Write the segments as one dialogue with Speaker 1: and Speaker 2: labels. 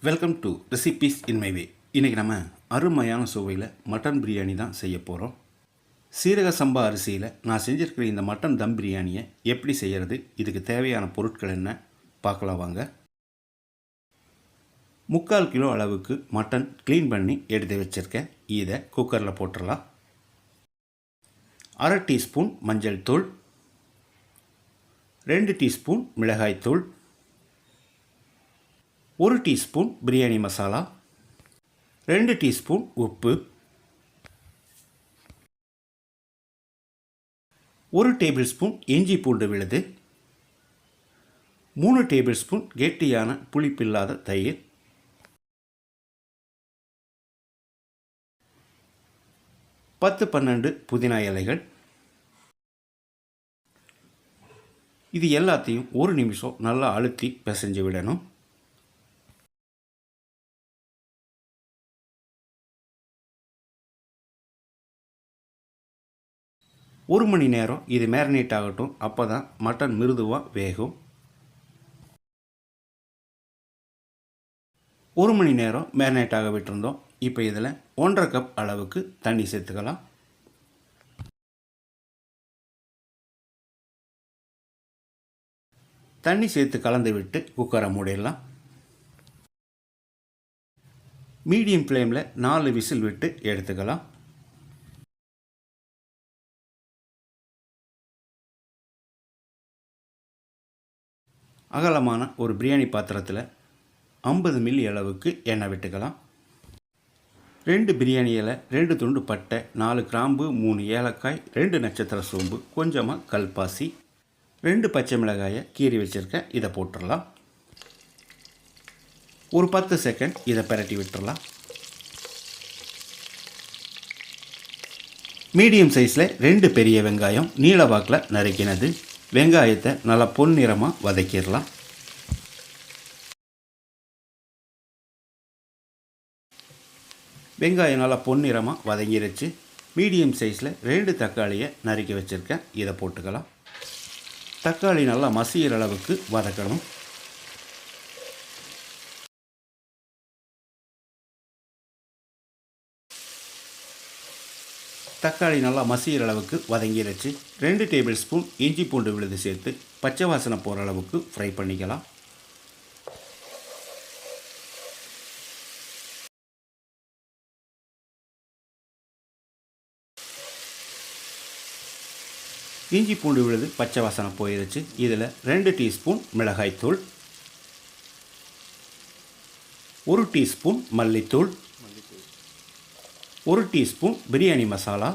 Speaker 1: Welcome to recipes in my way. இன்றைக்கி நம்ம அருமையான சுவையில் மட்டன் பிரியாணி தான் செய்ய போகிறோம். சீரக சம்பா அரிசியில் நான் செஞ்சுருக்கிற இந்த மட்டன் தம் பிரியாணியை எப்படி செய்கிறது, இதுக்கு தேவையான பொருட்கள் என்ன பார்க்கலாம் வாங்க. 3/4 கிலோ அளவுக்கு மட்டன் க்ளீன் பண்ணி எடுத்து வச்சுருக்கேன். இதை குக்கரில் போட்டுடலாம். 1/2 டீஸ்பூன் மஞ்சள் தூள், 2 டீஸ்பூன் மிளகாய் தூள், 1 டீஸ்பூன் பிரியாணி மசாலா, 2 டீஸ்பூன் உப்பு, 1 டேபிள் ஸ்பூன் இஞ்சி பூண்டு விழுது, 3 டேபிள் ஸ்பூன் கெட்டியான புளிப்பில்லாத தயிர், 10-12 புதினா இலைகள். இது எல்லாத்தையும் 1 நிமிஷம் நல்லா அழுத்தி பிசைஞ்சு விடணும். ஒரு மணி நேரம் இது மேரினேட் ஆகட்டும். அப்போ தான் மட்டன் மிருதுவாக வேகும். 1 மணி நேரம் மேரினேட் ஆக விட்டுருந்தோம். இப்போ இதில் 1.5 கப் அளவுக்கு தண்ணி சேர்த்துக்கலாம். தண்ணி சேர்த்து கலந்து விட்டு குக்கரை மூடிடலாம். மீடியம் ஃப்ளேமில் 4 விசில் விட்டு எடுத்துக்கலாம். அகலமான ஒரு பிரியாணி பாத்திரத்தில் 50 மில்லி அளவுக்கு எண்ணெய் விட்டுக்கலாம். 2 பிரியாணி இலை, 2 துண்டு பட்டை, 4 கிராம்பு, 3 ஏலக்காய், 2 நட்சத்திர சோம்பு, கொஞ்சமாக கல்பாசி, 2 பச்சை மிளகாயை கீறி வச்சுருக்கேன். இதை போட்டுடலாம். ஒரு 10 செகண்ட் இதை பிரட்டி விட்டுடலாம். மீடியம் சைஸில் 2 பெரிய வெங்காயம் நீல வாக்கில் நறுக்கினது. வெங்காயத்தை நல்லா பொன்னிறமாக வதக்கிடலாம். வெங்காயம் நல்லா பொன்னிறமாக வதங்கிருச்சு. மீடியம் சைஸில் 2 தக்காளியை நறுக்கி வச்சுருக்கேன். இதை போட்டுக்கலாம். தக்காளி நல்லா மசிகிற அளவுக்கு வதக்கணும். தக்காளி நல்லா மசிகிற அளவுக்கு வதங்கிடுச்சு. 2 டேபிள் ஸ்பூன் இஞ்சி பூண்டு விழுது சேர்த்து பச்சை வாசனை போகிற அளவுக்கு ஃப்ரை பண்ணிக்கலாம். இஞ்சி பூண்டு விழுது பச்சை வாசனை போயிடுச்சு. இதில் 2 டீஸ்பூன் மிளகாய்த்தூள், 1 டீஸ்பூன் மல்லித்தூள், 1 டீஸ்பூன் பிரியாணி மசாலா,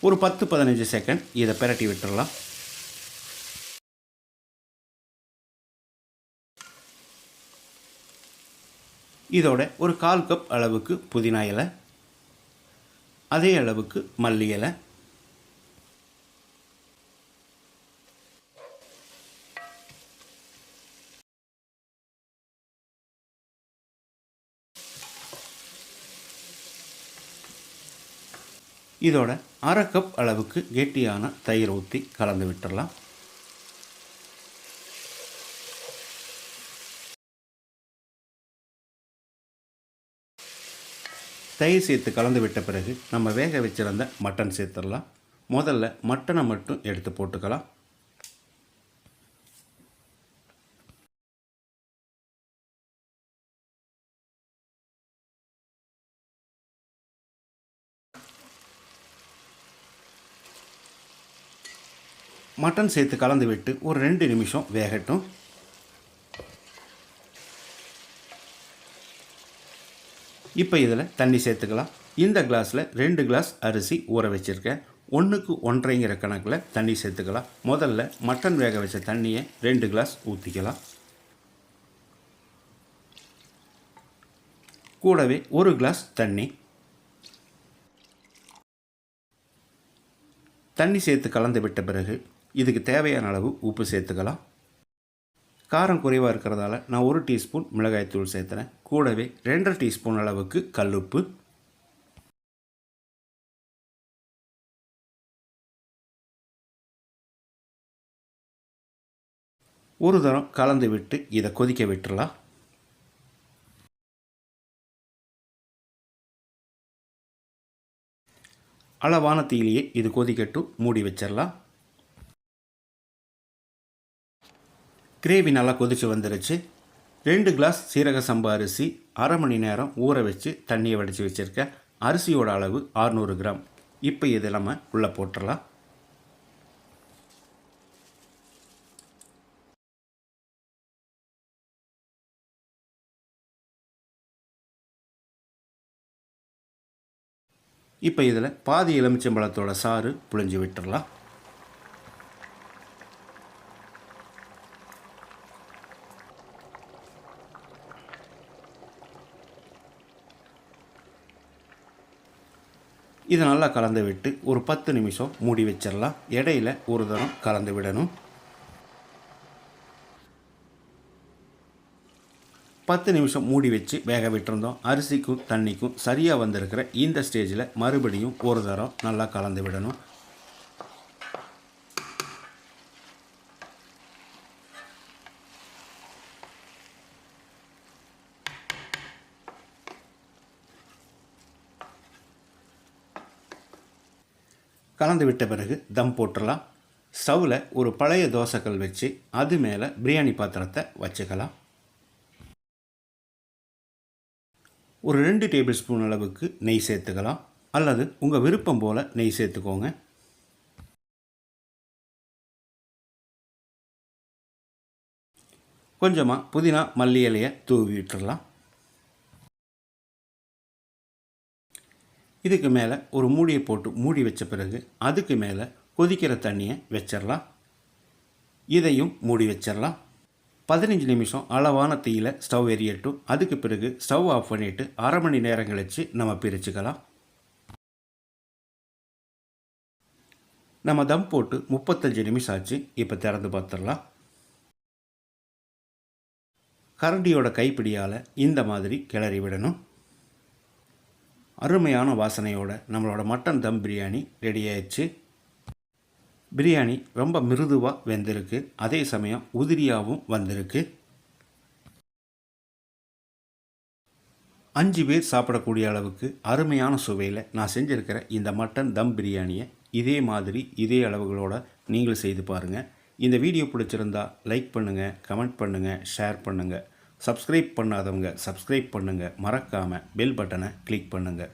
Speaker 1: ஒரு 10-15 செகண்ட் இதை பிரட்டி விட்டுடலாம். இதோட ஒரு 1/4 கப் அளவுக்கு புதினா இலை, அதே அளவுக்கு மல்லி இலை, இதோட 1/2 கப் அளவுக்கு கெட்டியான தயிர் ஊற்றி கலந்து விட்டுடலாம். தயிர் சேர்த்து கலந்து விட்ட பிறகு நம்ம வேக வச்சிருந்த மட்டன் சேர்த்துடலாம். முதல்ல மட்டனை மட்டும் எடுத்து போட்டுக்கலாம். மட்டன் சேர்த்து கலந்து விட்டு ஒரு 2 நிமிஷம் வேகட்டும். இப்போ இதில் தண்ணி சேர்த்துக்கலாம். இந்த கிளாஸில் 2 கிளாஸ் அரிசி ஊற வச்சுருக்கேன். 1க்கு 1.5ங்கிற கணக்கில் தண்ணி சேர்த்துக்கலாம். முதல்ல மட்டன் வேக வச்ச தண்ணியை 2 கிளாஸ் ஊற்றிக்கலாம். கூடவே 1 கிளாஸ் தண்ணி சேர்த்து கலந்து விட்ட பிறகு இதுக்கு தேவையான அளவு உப்பு சேர்த்துக்கலாம். காரம் குறைவாக இருக்கிறதால நான் 1 டீஸ்பூன் மிளகாய்த்தூள் சேர்த்துறேன். கூடவே 2.5 டீஸ்பூன் அளவுக்கு கல்லுப்பு, ஒரு தரம் கலந்து விட்டு இதை கொதிக்க விட்டுறலாம். அளவான தீயிலேயே இது கொதிக்கட்டும், மூடி வச்சிடலாம். கிரேவி நல்லா கொதிச்சு வந்துருச்சு. 2 கிளாஸ் சீரக சம்பா அரிசி அரை மணி நேரம் ஊற வச்சு தண்ணியை வடித்து வச்சுருக்கேன். அரிசியோட அளவு 600 கிராம். இப்போ இது நம்ம உள்ளே போட்டுடலாம். இப்போ இதில் பாதி எலுமிச்சம்பழத்தோட சாறு புழிஞ்சு விட்டுடலாம். இதை நல்லா கலந்து விட்டு ஒரு 10 நிமிஷம் மூடி வச்சிடலாம். இடையில ஒரு தரம் கலந்து விடணும். 10 நிமிஷம் மூடி வச்சு வேக விட்டுருந்தோம். அரிசிக்கும் தண்ணிக்கும் சரியாக வந்திருக்கிற இந்த ஸ்டேஜில் மறுபடியும் ஒரு தரம் நல்லா கலந்து விடணும். கலந்து விட்ட பிறகு தம் போட்டுடலாம். ஸ்டவ்வில் ஒரு பழைய தோசைக்கல் வச்சு அது மேலே பிரியாணி பாத்திரத்தை வச்சுக்கலாம். ஒரு 2 டேபிள் ஸ்பூன் அளவுக்கு நெய் சேர்த்துக்கலாம், அல்லது உங்கள் விருப்பம் போல் நெய் சேர்த்துக்கோங்க. கொஞ்சமாக புதினா மல்லி இலையை தூவி விட்டுடலாம். இதுக்கு மேலே ஒரு மூடியை போட்டு மூடி வச்ச பிறகு அதுக்கு மேலே கொதிக்கிற தண்ணியை வச்சிடலாம். இதையும் மூடி வச்சிடலாம். 15 நிமிஷம் அளவான தீயில் ஸ்டவ் எரியட்டும். அதுக்கு பிறகு ஸ்டவ் ஆஃப் பண்ணிவிட்டு அரை மணி நேரம் கழித்து நம்ம பிரிச்சுக்கலாம். நம்ம தம் போட்டு 35 நிமிஷம் ஆச்சு. இப்போ திறந்து பார்த்துடலாம். கரண்டியோட கைப்பிடியால் இந்த மாதிரி கிளறி விடணும். அருமையான வாசனையோட நம்மளோட மட்டன் தம் பிரியாணி ரெடி ஆயிடுச்சு. பிரியாணி ரொம்ப மிருதுவாக வெந்திருக்கு, அதே சமயம் உதிரியாகவும் வந்திருக்கு. 5 பேர் சாப்பிடக்கூடிய அளவுக்கு அருமையான சுவையில் நான் செஞ்சுருக்கிற இந்த மட்டன் தம் பிரியாணியை இதே மாதிரி இதே அளவுகளோடு நீங்களும் செய்து பாருங்கள். இந்த வீடியோ பிடிச்சிருந்தா லைக் பண்ணுங்கள், கமெண்ட் பண்ணுங்கள், ஷேர் பண்ணுங்கள். சப்ஸ்கிரைப் பண்ணாதவங்க சப்ஸ்கிரைப் பண்ணுங்கள். மறக்காமல் பெல் பட்டனை கிளிக் பண்ணுங்கள்.